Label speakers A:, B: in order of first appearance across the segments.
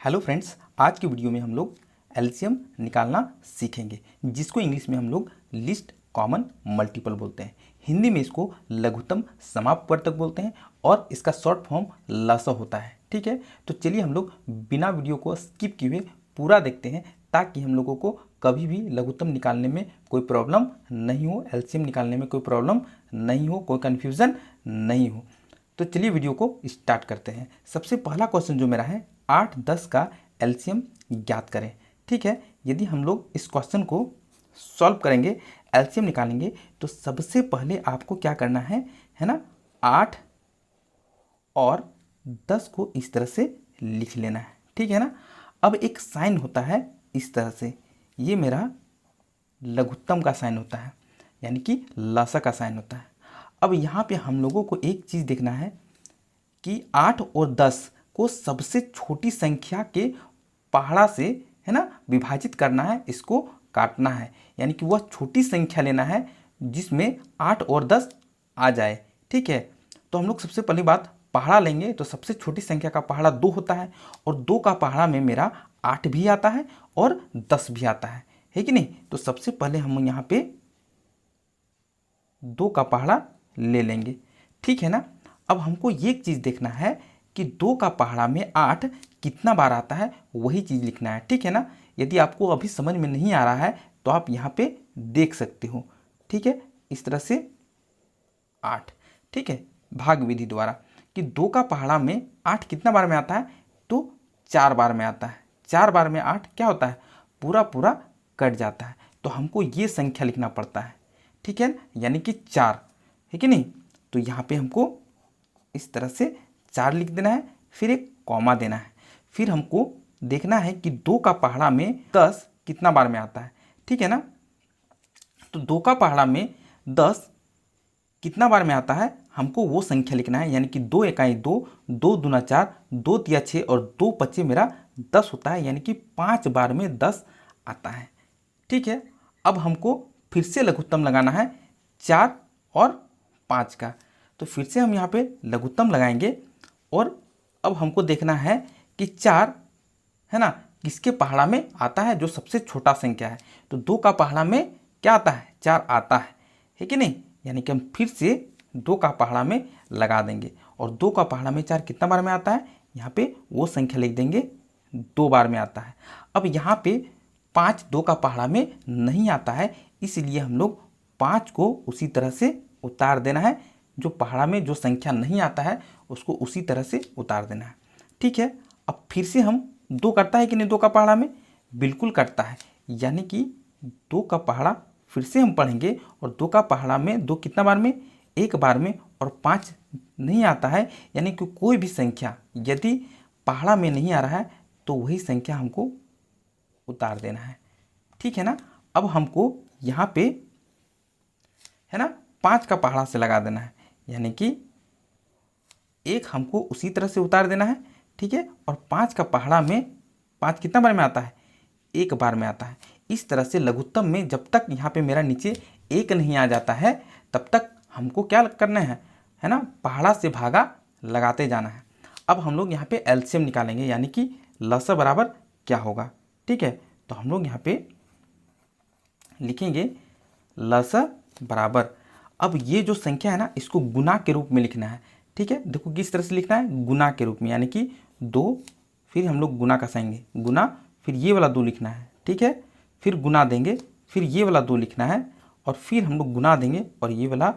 A: Hello friends, आज की video में हम लोग एलसीएम निकालना सीखेंगे, जिसको इंग्लिश में हम लोग लिस्ट कॉमन मल्टीपल बोलते हैं। हिंदी में इसको लघुत्तम समापवर्तक बोलते हैं और इसका शॉर्ट फॉर्म लस होता है। ठीक है, तो चलिए हम लोग बिना वीडियो को स्किप किए हुए पूरा देखते हैं, ताकि हम लोगों को कभी भी लघुत्तम निकालने में कोई प्रॉब्लम नहीं हो, एलसीएम निकालने में कोई प्रॉब्लम नहीं हो, कोई कन्फ्यूज़न नहीं हो। तो चलिए वीडियो को स्टार्ट करते हैं। सबसे पहला क्वेश्चन जो मेरा है, 8, 10 का एलसीएम ज्ञात करें। ठीक है, यदि हम लोग इस क्वेश्चन को सॉल्व करेंगे, एलसीएम निकालेंगे, तो सबसे पहले आपको क्या करना है ना, 8 और 10 को इस तरह से लिख लेना है। ठीक है ना। अब एक साइन होता है इस तरह से, ये मेरा लघुत्तम का साइन होता है, यानी कि लसा का साइन होता है। अब यहाँ पे हम लोगों को एक चीज़ देखना है कि 8 और 10 को सबसे छोटी संख्या के पहाड़ा से है ना विभाजित करना है, इसको काटना है, यानी कि वह छोटी संख्या लेना है जिसमें 8 और 10 आ जाए। ठीक है, तो हम लोग सबसे पहली बात पहाड़ा लेंगे, तो सबसे छोटी संख्या का पहाड़ा 2 होता है और 2 का पहाड़ा में मेरा 8 भी आता है और 10 भी आता है कि नहीं। तो सबसे पहले हम यहाँ पे 2 का पहाड़ा ले लेंगे। ठीक है ना। अब हमको ये चीज़ देखना है कि 2 का पहाड़ा में 8 कितना बार आता है, वही चीज़ लिखना है। ठीक है ना। यदि आपको अभी समझ में नहीं आ रहा है तो आप यहाँ पे देख सकते हो। ठीक है, इस तरह से 8, ठीक है, भाग विधि द्वारा कि 2 का पहाड़ा में 8 कितना बार में आता है, तो 4 बार में आता है। 4 बार में 8 क्या होता है, पूरा पूरा कट जाता है, तो हमको ये संख्या लिखना पड़ता है। ठीक है, यानी कि 4 है कि नहीं। तो यहाँ पे हमको इस तरह से 4 लिख देना है, फिर एक कॉमा देना है। फिर हमको देखना है कि 2 का पहाड़ा में 10 कितना बार में आता है। ठीक है ना। तो 2 का पहाड़ा में 10 कितना बार में आता है, हमको वो संख्या लिखना है, यानी कि 2 एकाई 2, 2 दूना 4, 2 तिया 6 और 2 पच्चे मेरा 10 होता है, यानी कि 5 बार में 10 आता है। ठीक है, अब हमको फिर से लघुत्तम लगाना है 4 और 5 का। तो फिर से हम यहाँ पे लघुत्तम लगाएंगे और अब हमको देखना है कि 4 है ना किसके पहाड़ा में आता है, जो सबसे छोटा संख्या है। तो 2 का पहाड़ा में क्या आता है, 4 आता है कि नहीं। यानी कि हम फिर से 2 का पहाड़ा में लगा देंगे और 2 का पहाड़ा में 4 कितना बार में आता है, यहाँ पे वो संख्या लिख देंगे, 2 बार में आता है। अब यहाँ पे 5 2 का पहाड़ा में नहीं आता है, इसलिए हम लोग 5 को उसी तरह से उतार देना है, जो पहाड़ा में जो संख्या नहीं आता है उसको उसी तरह से उतार देना है। ठीक है, अब फिर से हम 2 करता है कि नहीं, 2 का पहाड़ा में बिल्कुल करता है, यानी कि 2 का पहाड़ा फिर से हम पढ़ेंगे और 2 का पहाड़ा में 2 कितना बार में, एक बार में, और 5 नहीं आता है, यानी कि कोई भी संख्या यदि पहाड़ा में नहीं आ रहा है तो वही संख्या हमको उतार देना है। ठीक है ना। अब हमको यहाँ पे है ना 5 का पहाड़ा से लगा देना है, यानी कि एक हमको उसी तरह से उतार देना है। ठीक है, और 5 का पहाड़ा में 5 कितना बार में आता है, एक बार में आता है। इस तरह से लघुत्तम में जब तक यहाँ पे मेरा नीचे 1 नहीं आ जाता है तब तक हमको क्या करना है ना, पहाड़ा से भागा लगाते जाना है। अब हम लोग यहाँ पे एलसीएम निकालेंगे, यानी कि लसा बराबर क्या होगा। ठीक है, तो हम लोग यहाँ पे लिखेंगे लसा बराबर, अब ये जो संख्या है ना इसको गुना के रूप में लिखना है। ठीक है, देखो किस तरह से लिखना है, गुना के रूप में, यानी कि 2, फिर हम लोग गुना कसाएंगे, गुना, फिर ये वाला 2 लिखना है। ठीक है, फिर गुना देंगे, फिर ये वाला 2 लिखना है, और फिर हम लोग गुना देंगे और ये वाला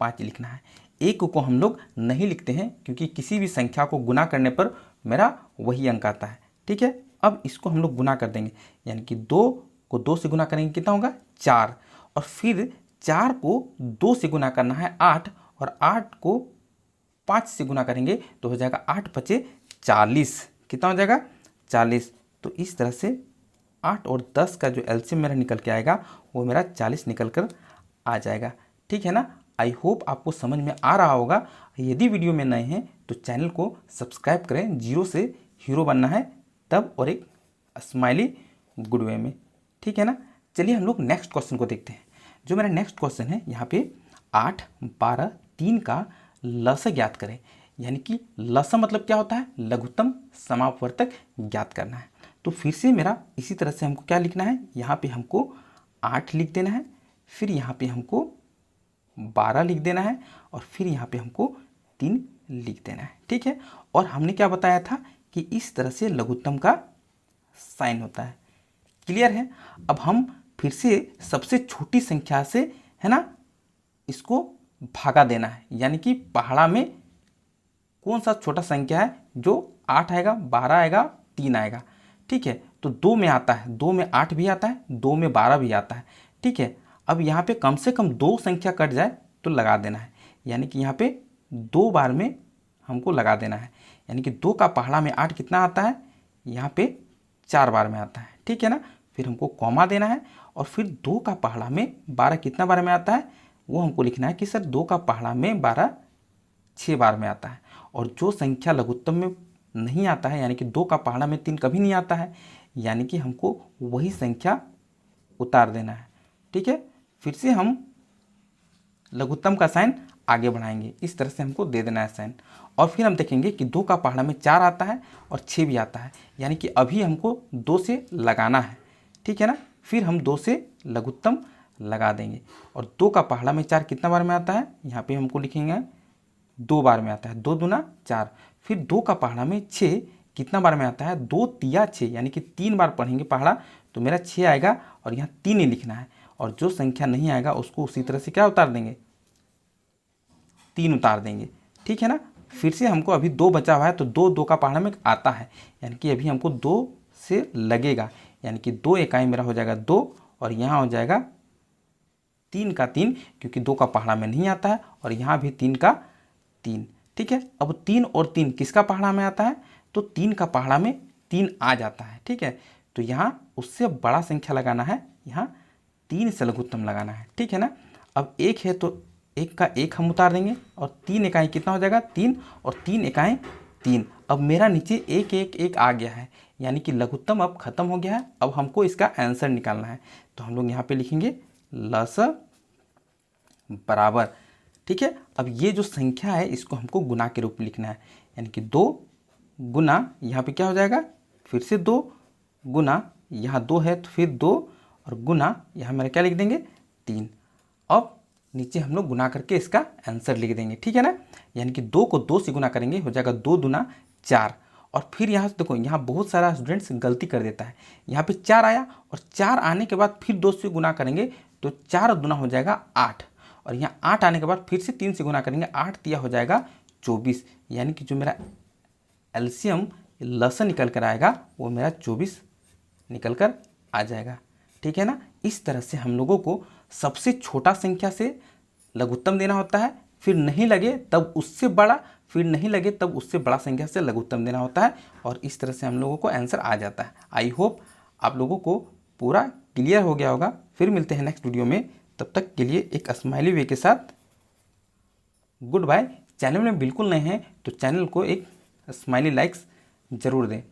A: 5 लिखना है। 1 को हम लोग नहीं लिखते हैं क्योंकि किसी भी संख्या को गुना करने पर मेरा वही अंक आता है। ठीक है, अब इसको हम लोग गुना कर देंगे, यानी कि 2 को 2 से गुना करेंगे, कितना होगा, 4, और फिर 4 को 2 से गुना करना है 8, और 8 को 5 से गुना करेंगे तो हो जाएगा 8 पचे 40, कितना हो जाएगा, 40। तो इस तरह से 8 और 10 का जो एलसीएम मेरा निकल के आएगा वो मेरा 40 निकल कर आ जाएगा। ठीक है ना। आई होप आपको समझ में आ रहा होगा। यदि वीडियो में नए हैं तो चैनल को सब्सक्राइब करें, 0 से हीरो बनना है तब, और एक स्माइली गुड वे में। ठीक है ना। चलिए हम लोग नेक्स्ट क्वेश्चन को देखते हैं। जो मेरा नेक्स्ट क्वेश्चन है यहाँ पे 8, 12, 3 का लसा ज्ञात करें। यानी कि लसा मतलब क्या होता है, लघुत्तम समापवर्तक ज्ञात करना है। तो फिर से मेरा इसी तरह से हमको क्या लिखना है, यहाँ पे हमको 8 लिख देना है, फिर यहाँ पे हमको 12 लिख देना है, और फिर यहाँ पे हमको 3 लिख देना है। ठीक है, और हमने क्या बताया था कि इस तरह से लघुत्तम का साइन होता है। क्लियर है। अब हम फिर से सबसे छोटी संख्या से, है ना, इसको भागा देना है, यानी कि पहाड़ा में कौन सा छोटा संख्या है जो 8 आएगा, 12 आएगा, 3 आएगा। ठीक है, तो 2 में आता है, 2 में 8 भी आता है, 2 में 12 भी आता है। ठीक है, अब यहाँ पे कम से कम 2 संख्या कट जाए तो लगा देना है, यानी कि यहाँ पे 2 बार में हमको लगा देना है, यानी कि 2 का पहाड़ा में 8 कितना आता है, यहाँ पे 4 बार में आता है। ठीक है ना, फिर हमको कॉमा देना है, और फिर 2 का पहाड़ा में 12 कितना बार में आता है, वो हमको लिखना है कि सर 2 का पहाड़ा में 12 6 बार में आता है। और जो संख्या लघुत्तम में नहीं आता है, यानी कि 2 का पहाड़ा में 3 कभी नहीं आता है, यानी कि हमको वही संख्या उतार देना है। ठीक है, फिर से हम लघुत्तम का साइन आगे बढ़ाएंगे, इस तरह से हमको दे देना है साइन, और फिर हम देखेंगे कि 2 का पहाड़ा में 4 आता है और 6 भी आता है, यानी कि अभी हमको 2 से लगाना है। ठीक है ना, फिर हम 2 से लघुत्तम लगा देंगे, और 2 का पहाड़ा में 4 कितना बार में आता है, यहाँ पे हमको लिखेंगे 2 बार में आता है, 2 दूना 4। फिर 2 का पहाड़ा में 6 कितना बार में आता है, 2 तिया 6, यानी कि 3 बार पढ़ेंगे पहाड़ा तो मेरा 6 आएगा, और यहाँ 3 ही लिखना है, और जो संख्या नहीं आएगा उसको उसी तरह से क्या उतार देंगे, 3 उतार देंगे। ठीक है ना, फिर से हमको अभी 2 बचा हुआ है, तो 2 का पहाड़ा में आता है, यानी कि अभी हमको 2 से लगेगा, यानी कि 2 इकाई मेरा हो जाएगा 2, और यहाँ हो जाएगा 3 का 3, क्योंकि 2 का पहाड़ा में नहीं आता है, और यहाँ भी 3 का 3। ठीक है, अब 3 और 3 किसका पहाड़ा में आता है, तो 3 का पहाड़ा में 3 आ जाता है। ठीक है, तो यहाँ उससे बड़ा संख्या लगाना है, यहाँ 3 से लघुत्तम लगाना है। ठीक है ना, अब 1 है तो 1 का 1 हम उतार देंगे, और 3 इकाई कितना हो जाएगा 3, और 3 इकाई 3। अब मेरा नीचे 1 1 1 आ गया है, यानी कि लघुत्तम अब खत्म हो गया है। अब हमको इसका आंसर निकालना है, तो हम लोग यहाँ पे लिखेंगे लस बराबर। ठीक है, अब ये जो संख्या है इसको हमको गुना के रूप में लिखना है, यानी कि 2 गुना, यहाँ पे क्या हो जाएगा, फिर से 2 गुना, यहाँ 2 है तो फिर 2, और गुना यहाँ मेरा क्या लिख देंगे 3। अब नीचे हम लोग गुना करके इसका आंसर लिख देंगे। ठीक है ना, यानी कि 2 को 2 से गुना करेंगे, हो जाएगा 2 दूना 4। और फिर यहाँ से देखो, यहाँ बहुत सारा स्टूडेंट्स गलती कर देता है, यहाँ पे 4 आया, और 4 आने के बाद फिर 2 से गुना करेंगे तो 4 दूना हो जाएगा 8, और यहाँ 8 आने के बाद फिर से 3 से गुना करेंगे, 8 तिया हो जाएगा 24, यानी कि जो मेरा एलसीएम लसन निकल कर आएगा वो मेरा 24 निकल कर आ जाएगा। ठीक है ना, इस तरह से हम लोगों को सबसे छोटा संख्या से लघुत्तम देना होता है, फिर नहीं लगे तब उससे बड़ा, फिर नहीं लगे तब उससे बड़ा संख्या से लघुत्तम देना होता है, और इस तरह से हम लोगों को आंसर आ जाता है। आई होप आप लोगों को पूरा क्लियर हो गया होगा। फिर मिलते हैं नेक्स्ट वीडियो में, तब तक के लिए एक स्माइली वे के साथ गुड बाय। चैनल में बिल्कुल नए हैं तो चैनल को एक स्माइली लाइक्स ज़रूर दें।